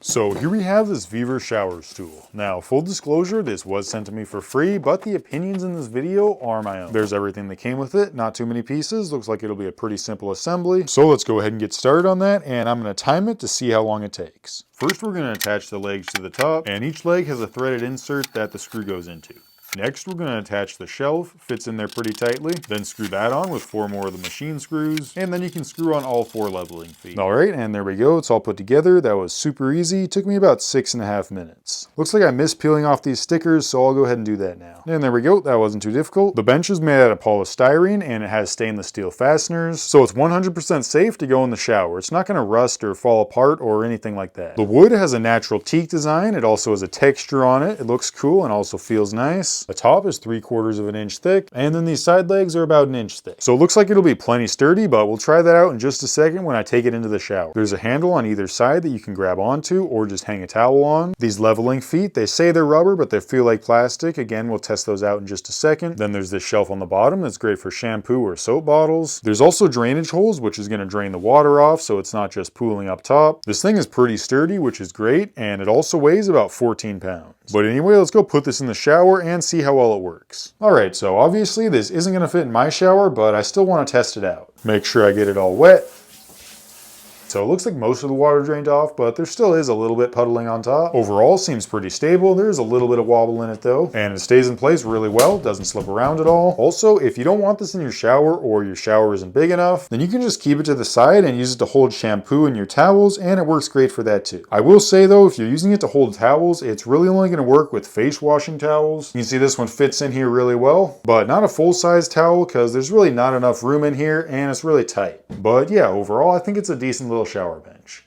So here we have this VEVOR shower stool. Now, full disclosure, this was sent to me for free, but the opinions in this video are my own. There's everything that came with it, not too many pieces. Looks like it'll be a pretty simple assembly. So let's go ahead and get started on that, and I'm gonna time it to see how long it takes. First, we're gonna attach the legs to the top, and each leg has a threaded insert that the screw goes into. Next, we're going to attach the shelf, fits in there pretty tightly, then screw that on with 4 more of the machine screws, and then you can screw on all 4 leveling feet. Alright, and there we go, it's all put together. That was super easy, took me about 6.5 minutes. Looks like I missed peeling off these stickers, so I'll go ahead and do that now. And there we go, that wasn't too difficult. The bench is made out of polystyrene, and it has stainless steel fasteners, so it's 100% safe to go in the shower. It's not going to rust or fall apart or anything like that. The wood has a natural teak design, it also has a texture on it. It looks cool and also feels nice. The top is 3/4 of an inch thick, and then these side legs are about an inch thick. So it looks like it'll be plenty sturdy, but we'll try that out in just a second when I take it into the shower. There's a handle on either side that you can grab onto or just hang a towel on. These leveling feet, they say they're rubber, but they feel like plastic. Again, we'll test those out in just a second. Then there's this shelf on the bottom that's great for shampoo or soap bottles. There's also drainage holes, which is going to drain the water off, so it's not just pooling up top. This thing is pretty sturdy, which is great, and it also weighs about 14 pounds. But anyway, let's go put this in the shower and see how well it works. Alright, so obviously this isn't going to fit in my shower, but I still want to test it out. Make sure I get it all wet. So it looks like most of the water drained off, but there still is a little bit puddling on top. Overall, seems pretty stable. There's a little bit of wobble in it though, and it stays in place really well, doesn't slip around at all. Also, if you don't want this in your shower or your shower isn't big enough, then you can just keep it to the side and use it to hold shampoo and your towels, and it works great for that too. I will say though, if you're using it to hold towels, it's really only going to work with face washing towels. You can see this one fits in here really well, but not a full-size towel because there's really not enough room in here and it's really tight. But yeah, overall, I think it's a decent little shower bench.